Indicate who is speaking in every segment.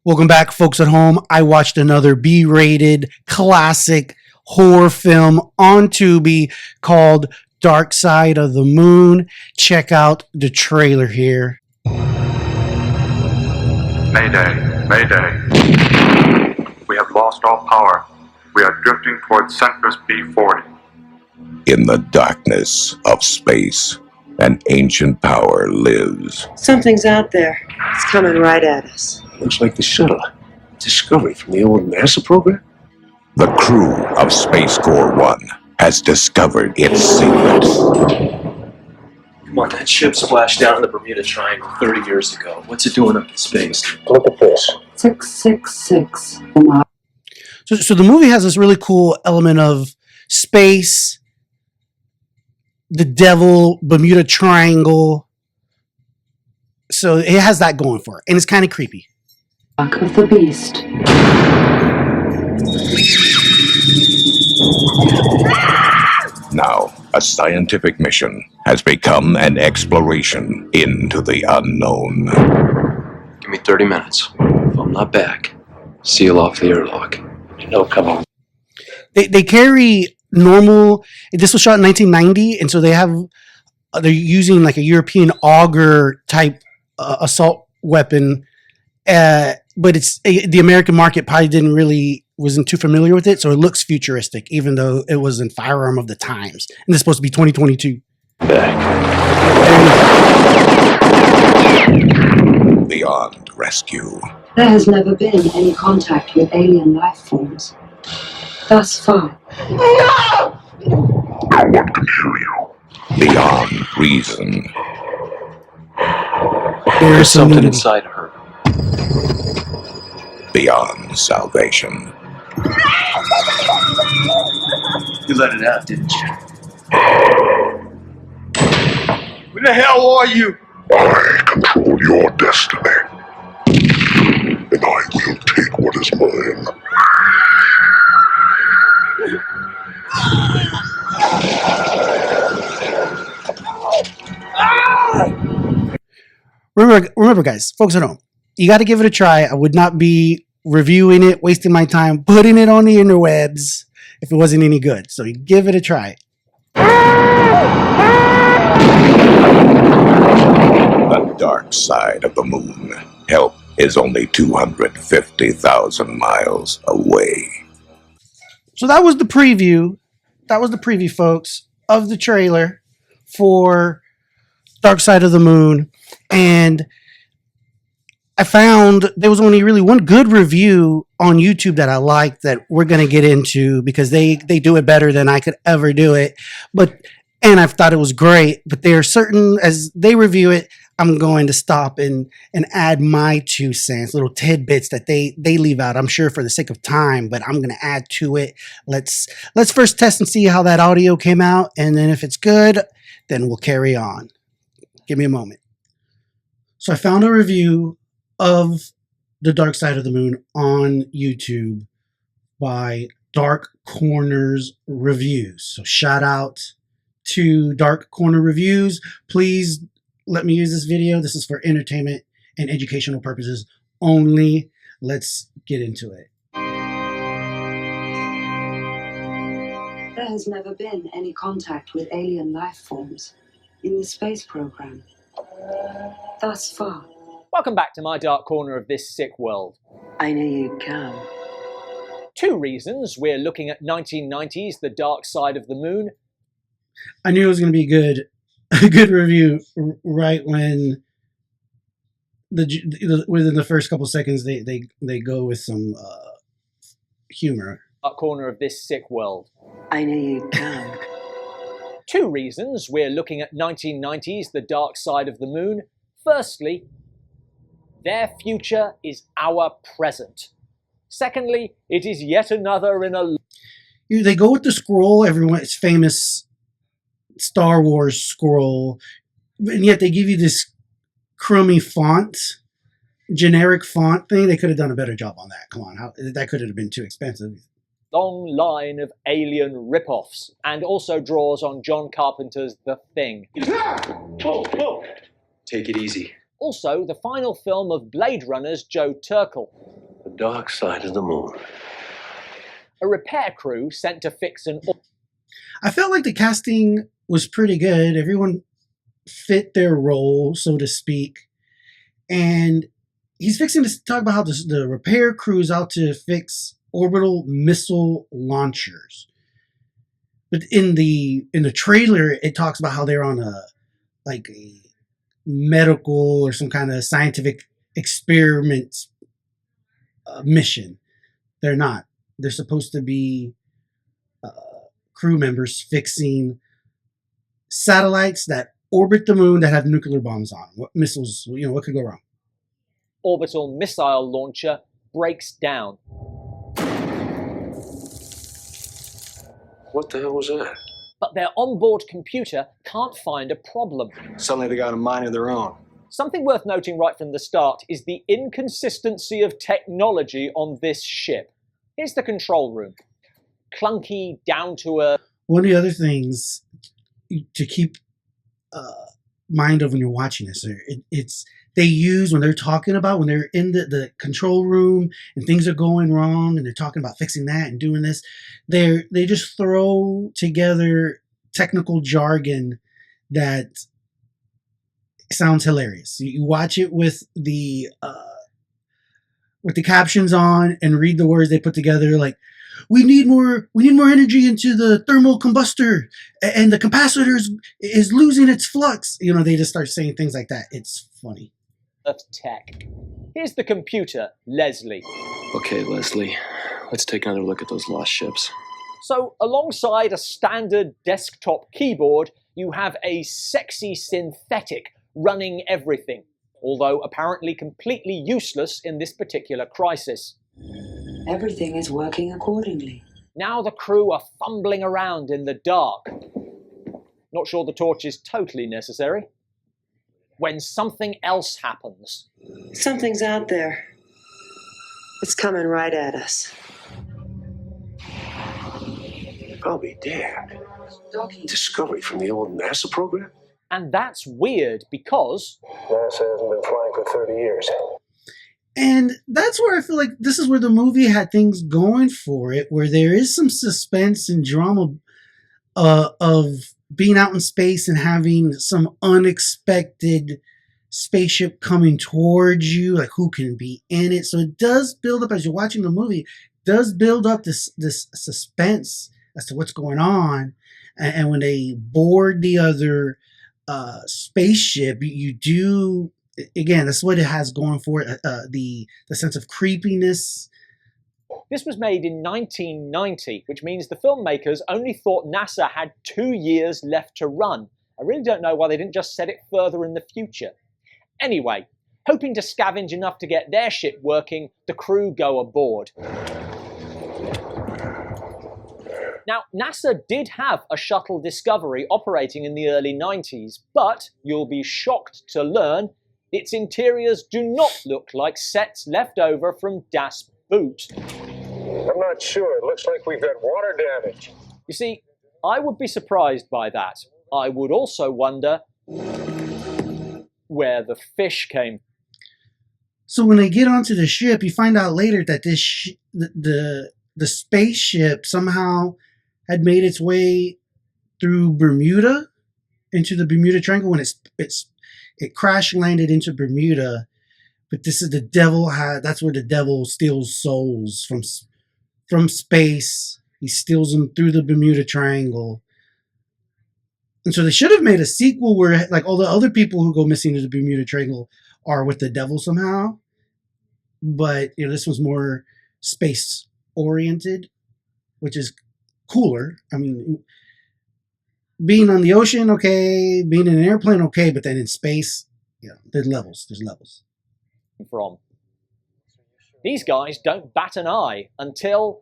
Speaker 1: Welcome back, folks at home. I watched another B-rated classic horror film on Tubi called Dark Side of the Moon. Check out the trailer here.
Speaker 2: Mayday, Mayday. We have lost all power. We are drifting towards Centris B40.
Speaker 3: In the darkness of space, an ancient power lives.
Speaker 4: Something's out there. It's coming right at us.
Speaker 5: Looks like the shuttle. Discovery from the old NASA program?
Speaker 3: The crew of Space Corps 1 has discovered its secret.
Speaker 6: Come on, that ship splashed down in the Bermuda Triangle 30 years ago. What's it doing up in space?
Speaker 5: Look at this.
Speaker 4: 666.
Speaker 1: So the movie has this really cool element of space, the devil, Bermuda Triangle. So it has that going for it, and it's kind of creepy.
Speaker 4: Mark of the Beast.
Speaker 3: Now, a scientific mission has become an exploration into the unknown.
Speaker 6: Give me 30 minutes. If I'm not back, seal off the airlock.
Speaker 5: No, come on.
Speaker 1: They carry normal. This was shot in 1990, and so they're using like a European auger type assault weapon. But it's the American market probably wasn't too familiar with it, so it looks futuristic, even though it was in firearm of the times. And it's supposed to be 2022.
Speaker 3: Beyond rescue.
Speaker 4: There has never been any contact with alien life forms. Thus far.
Speaker 3: No one can hear you. Beyond reason.
Speaker 6: There's something inside of her.
Speaker 3: Beyond salvation.
Speaker 6: You let it out, didn't you?
Speaker 2: Who the hell are you?
Speaker 7: I control your destiny. And I will take what is mine.
Speaker 1: Remember, guys, folks at home, you got to give it a try. I would not be reviewing it, wasting my time, putting it on the interwebs if it wasn't any good. So you give it a try.
Speaker 3: The dark side of the moon. Help is only 250,000 miles away.
Speaker 1: So that was the preview. That was the preview, folks, of the trailer for Dark Side of the Moon. And I found there was only really one good review on YouTube that I liked that we're going to get into because they do it better than I could ever do it. And I thought it was great, but there are certain, as they review it, I'm going to stop and add my 2 cents, little tidbits that they leave out. I'm sure for the sake of time, but I'm going to add to it. Let's first test and see how that audio came out. And then if it's good, then we'll carry on. Give me a moment. So I found a review of The Dark Side of the Moon on YouTube by Dark Corners Reviews. So shout out to Dark Corner Reviews. Please let me use this video. This is for entertainment and educational purposes only. Let's get into it.
Speaker 4: There has never been any contact with alien life forms in the space program. Thus far.
Speaker 8: Welcome back to my dark corner of this sick world.
Speaker 4: I knew you'd come.
Speaker 8: 2 reasons we're looking at 1990s The Dark Side of the Moon.
Speaker 1: I knew it was going to be a good review right when within the first couple seconds they go with some humor.
Speaker 8: Dark corner of this sick world.
Speaker 4: I knew you'd come.
Speaker 8: 2 reasons we're looking at 1990s The Dark Side of the Moon. Firstly, their future is our present. Secondly, it is yet another in a...
Speaker 1: They go with the scroll, everyone's famous Star Wars scroll, and yet they give you this crummy font, generic font thing. They could have done a better job on that. Come on, that could have been too expensive.
Speaker 8: Long line of alien rip-offs, and also draws on John Carpenter's The Thing.
Speaker 6: Take it easy.
Speaker 8: Also, the final film of Blade Runner's Joe Turkel.
Speaker 5: The dark side of the moon.
Speaker 8: A repair crew sent to fix an
Speaker 1: I felt like the casting was pretty good. Everyone fit their role, so to speak. And he's fixing to talk about how the repair crew's out to fix orbital missile launchers. But in the trailer, it talks about how they're on a medical or some kind of scientific experiment mission. They're not. They're supposed to be crew members fixing satellites that orbit the moon that have nuclear bombs on. What missiles, what could go wrong?
Speaker 8: orbital missile launcher breaks down.
Speaker 5: What the hell was that?
Speaker 8: But their onboard computer can't find a problem.
Speaker 6: Suddenly they got a mind of their own.
Speaker 8: Something worth noting right from the start is the inconsistency of technology on this ship. Here's the control room. Clunky, down to earth.
Speaker 1: One of the other things to keep mind of when you're watching this, it's they use when they're talking about when they're in the control room and things are going wrong and they're talking about fixing that and doing this, they just throw together technical jargon that sounds hilarious. You watch it with the captions on and read the words they put together, like, we need more energy into the thermal combustor, and the capacitor is losing its flux. They just start saying things like that. It's funny.
Speaker 8: Of tech. Here's the computer, Leslie.
Speaker 6: Okay, Leslie, let's take another look at those lost ships.
Speaker 8: So, alongside a standard desktop keyboard, you have a sexy synthetic running everything, although apparently completely useless in this particular crisis.
Speaker 4: Everything is working accordingly.
Speaker 8: Now the crew are fumbling around in the dark. Not sure the torch is totally necessary. When something else happens.
Speaker 9: Something's out there. It's coming right at us.
Speaker 5: I'll be damned.
Speaker 4: Docking.
Speaker 5: Discovery from the old NASA program?
Speaker 8: And that's weird because
Speaker 5: NASA hasn't been flying for 30 years.
Speaker 1: And that's where I feel like this is where the movie had things going for it, where there is some suspense and drama of being out in space and having some unexpected spaceship coming towards you, like who can be in it. So it does build up, as you're watching the movie, does build up this suspense as to what's going on. And when they board the other spaceship, you do, again, that's what it has going for it, the sense of creepiness.
Speaker 8: this was made in 1990, which means the filmmakers only thought NASA had 2 years left to run. I really don't know why they didn't just set it further in the future. Anyway, hoping to scavenge enough to get their ship working, the crew go aboard. Now, NASA did have a shuttle Discovery operating in the early 90s, but you'll be shocked to learn its interiors do not look like sets left over from Das Boot.
Speaker 5: I'm not sure. It looks like we've got water damage.
Speaker 8: You see, I would be surprised by that. I would also wonder where the fish came from.
Speaker 1: So when they get onto the ship, you find out later that this the spaceship somehow had made its way through Bermuda into the Bermuda Triangle when it crash landed into Bermuda. But this is that's where the devil steals souls from space. He steals them through the Bermuda Triangle. And so they should have made a sequel where like all the other people who go missing to the Bermuda Triangle are with the devil somehow. But this was more space oriented, which is cooler. I mean, being on the ocean, okay, being in an airplane, okay, but then in space, there's levels.
Speaker 8: From. These guys don't bat an eye until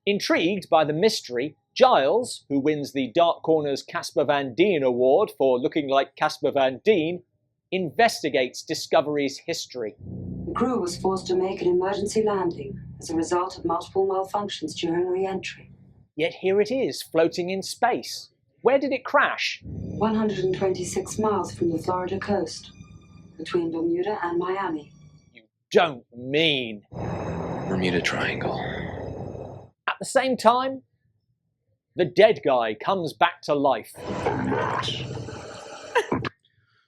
Speaker 8: intrigued by the mystery, Giles, who wins the Dark Corner's Casper Van Dien Award for looking like Casper Van Dien, investigates Discovery's history.
Speaker 4: The crew was forced to make an emergency landing as a result of multiple malfunctions during re-entry.
Speaker 8: Yet here it is, floating in space. Where did it crash?
Speaker 4: 126 miles from the Florida coast, between Bermuda and Miami.
Speaker 8: You don't mean.
Speaker 6: Bermuda Triangle.
Speaker 8: At the same time, the dead guy comes back to life.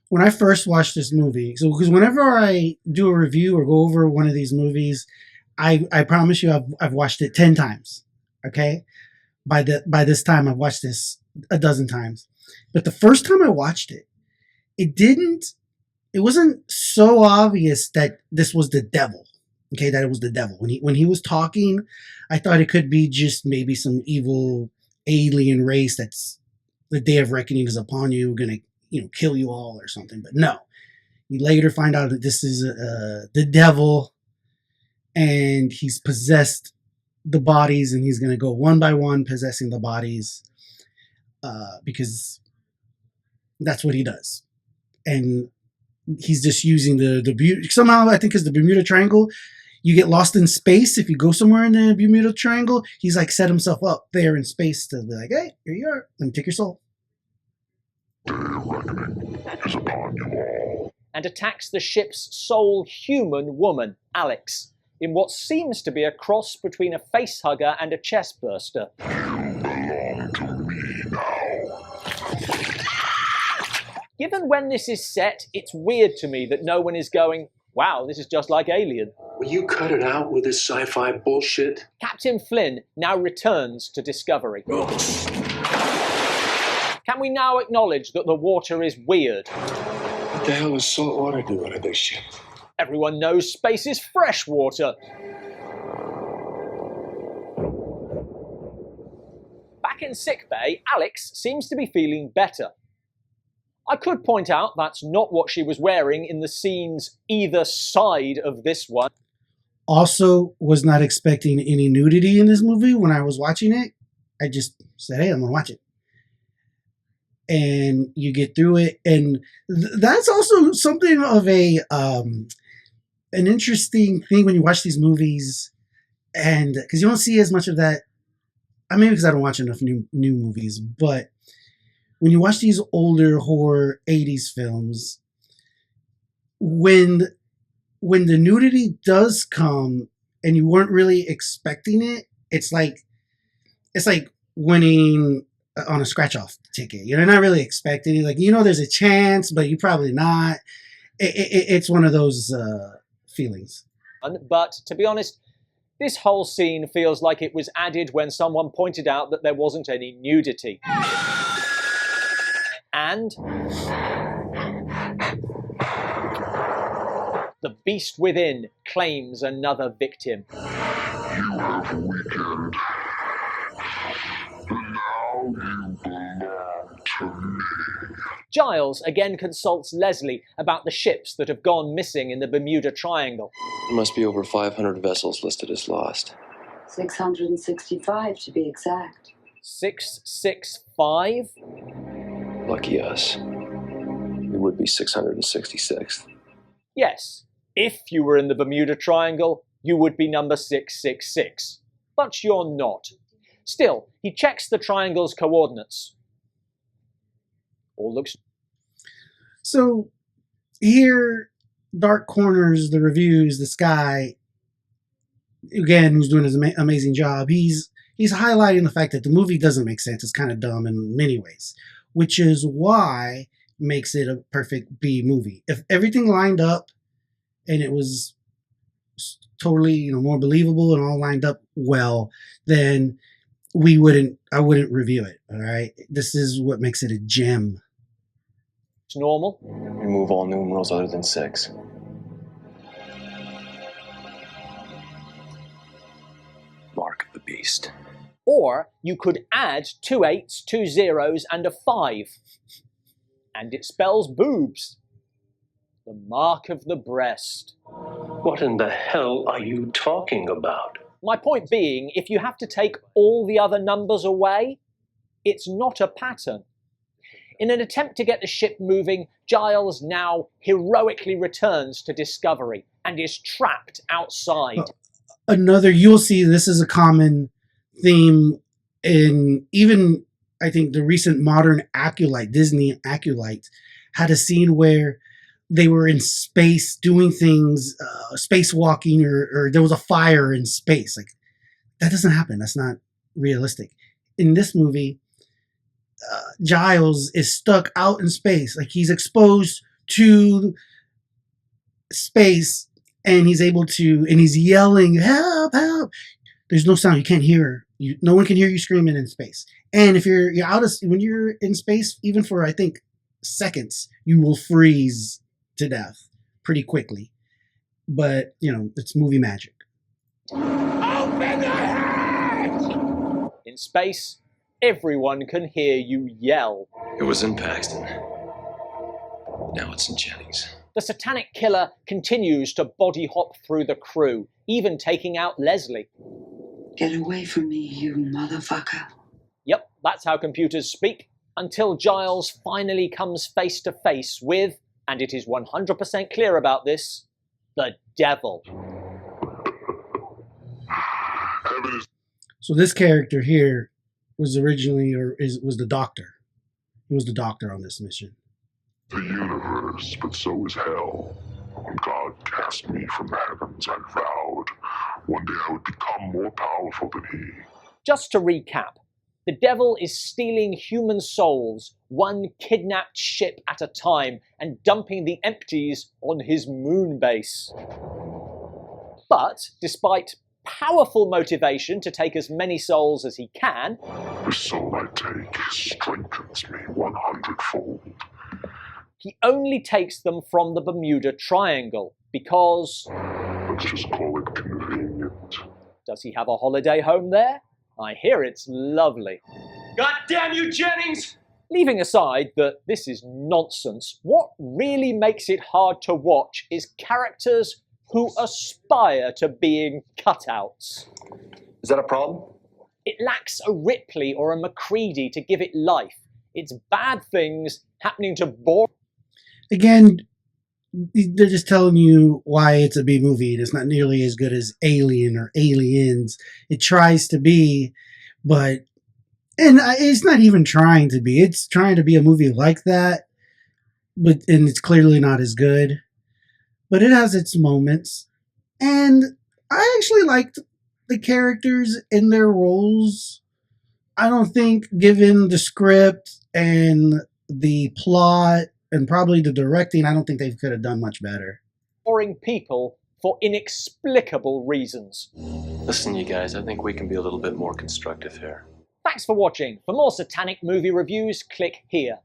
Speaker 1: When I first watched this movie, so because whenever I do a review or go over one of these movies, I promise you I've watched it 10 times. Okay, by this time I've watched this a dozen times. But the first time I watched it, it wasn't so obvious that this was the devil. Okay, that it was the devil. When he was talking, I thought it could be just maybe some evil alien race that's the day of reckoning is upon you, gonna kill you all or something. But no, you later find out that this is the devil, and he's possessed the bodies, and he's gonna go one by one possessing the bodies, because that's what he does. And he's just using somehow I think it's the Bermuda Triangle. You get lost in space if you go somewhere in the Bermuda Triangle. He's like set himself up there in space to be like, hey, here you are. Let me take your soul.
Speaker 8: And attacks the ship's sole human woman, Alex, in what seems to be a cross between a facehugger and a chest burster.
Speaker 7: You belong to me now.
Speaker 8: Given when this is set, it's weird to me that no one is going, wow, this is just like Alien.
Speaker 5: Will you cut it out with this sci-fi bullshit?
Speaker 8: Captain Flynn now returns to Discovery. Can we now acknowledge that the water is weird?
Speaker 5: What the hell does salt water do out of this shit?
Speaker 8: Everyone knows space is fresh water. Back in sickbay, Alex seems to be feeling better. I could point out that's not what she was wearing in the scenes either side of this one.
Speaker 1: Also, was not expecting any nudity in this movie when I was watching it. I just said, hey, I'm going to watch it. And you get through it. And that's also something of an interesting thing when you watch these movies. And because you don't see as much of that. I mean, because I don't watch enough new movies. But when you watch these older horror 80s films, when the nudity does come and you weren't really expecting it, it's like winning on a scratch-off ticket. You're not really expecting it. Like, there's a chance, but you probably not. It's one of those feelings.
Speaker 8: But to be honest, this whole scene feels like it was added when someone pointed out that there wasn't any nudity. And the beast within claims another victim.
Speaker 7: You have weakened. And now you belong to me.
Speaker 8: Giles again consults Leslie about the ships that have gone missing in the Bermuda Triangle.
Speaker 6: There must be over 500 vessels listed as lost.
Speaker 4: 665 to be exact.
Speaker 8: 665?
Speaker 6: Lucky us. We would be 666th.
Speaker 8: Yes, if you were in the Bermuda Triangle, you would be number 666. But you're not. Still, he checks the triangle's coordinates. All looks...
Speaker 1: So, here, Dark Corners, the reviews, this guy, again, who's doing his amazing job, he's highlighting the fact that the movie doesn't make sense. It's kind of dumb in many ways, which is why makes it a perfect B movie. If everything lined up and it was totally, more believable and all lined up well, then I wouldn't review it. All right. This is what makes it a gem.
Speaker 8: It's normal.
Speaker 6: Remove all numerals other than 6. Mark of the beast.
Speaker 8: Or you could add 2 8s, 2 0s, and a 5. And it spells boobs. The mark of the breast.
Speaker 5: What in the hell are you talking about?
Speaker 8: My point being, if you have to take all the other numbers away, it's not a pattern. In an attempt to get the ship moving, Giles now heroically returns to Discovery and is trapped outside.
Speaker 1: You'll see this is a common theme in even I think the recent modern Acolyte, Disney Acolyte, had a scene where they were in space doing things, spacewalking, or there was a fire in space. Like, that doesn't happen. That's not realistic. In this movie, Giles is stuck out in space. Like, he's exposed to space, and he's able to, and he's yelling, "Help, help." There's no sound. You can't hear. No one can hear you screaming in space. And if you're out of, when you're in space, even for, I think, seconds, you will freeze to death pretty quickly. But, you know, it's movie magic.
Speaker 5: Open your head!
Speaker 8: In space, everyone can hear you yell.
Speaker 6: It was in Paxton. Now it's in Jennings.
Speaker 8: The satanic killer continues to body hop through the crew, even taking out Leslie.
Speaker 4: Get away from me, you motherfucker.
Speaker 8: Yep, that's how computers speak, until Giles finally comes face to face with, and it is 100% clear about this, the devil.
Speaker 1: So this character here was originally, was the Doctor. He was the Doctor on this mission.
Speaker 7: The universe, but so is hell. When God cast me from the heavens, I vowed one day I would become more powerful than he.
Speaker 8: Just to recap, the devil is stealing human souls, one kidnapped ship at a time, and dumping the empties on his moon base. But, despite powerful motivation to take as many souls as he can,
Speaker 7: The soul I take strengthens me 100-fold.
Speaker 8: he only takes them from the Bermuda Triangle, because...
Speaker 7: Let's just call it convenient.
Speaker 8: Does he have a holiday home there? I hear it's lovely.
Speaker 6: God damn you, Jennings!
Speaker 8: Leaving aside that this is nonsense, what really makes it hard to watch is characters who aspire to being cutouts.
Speaker 6: Is that a problem?
Speaker 8: It lacks a Ripley or a Macready to give it life. It's bad things happening to boring...
Speaker 1: Again, they're just telling you why it's a B movie. It's not nearly as good as Alien or Aliens. It tries to be, but... And it's not even trying to be. It's trying to be a movie like that, and it's clearly not as good. But it has its moments. And I actually liked the characters in their roles. I don't think, given the script and the plot and probably the directing, I don't think they could have done much better.
Speaker 8: people for inexplicable reasons.
Speaker 6: Listen, you guys, I think we can be a little bit more constructive here.
Speaker 8: Thanks for watching. For more satanic movie reviews, click here.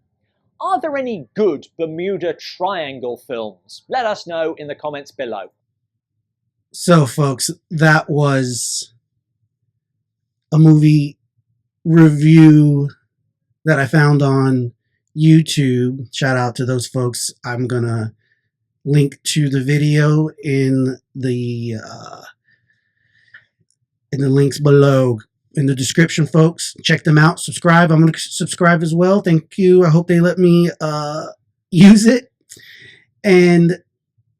Speaker 8: Are there any good Bermuda Triangle films? Let us know in the comments below.
Speaker 1: So, folks, that was a movie review that I found on YouTube. Shout out to those folks. I'm going to link to the video in the links below. In the description, folks. Check them out. Subscribe. I'm going to subscribe as well. Thank you. I hope they let me use it. And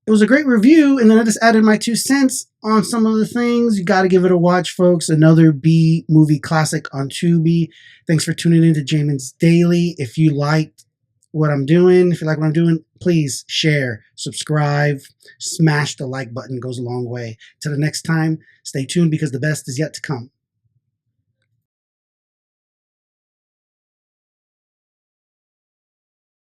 Speaker 1: it was a great review. And then I just added my 2 cents on some of the things. You got to give it a watch, folks. Another B movie classic on Tubi. Thanks for tuning in to Jamin's Daily. If you liked what I'm doing, if you like what I'm doing, please share, subscribe, smash the like button. It goes a long way. Till the next time, stay tuned because the best is yet to come.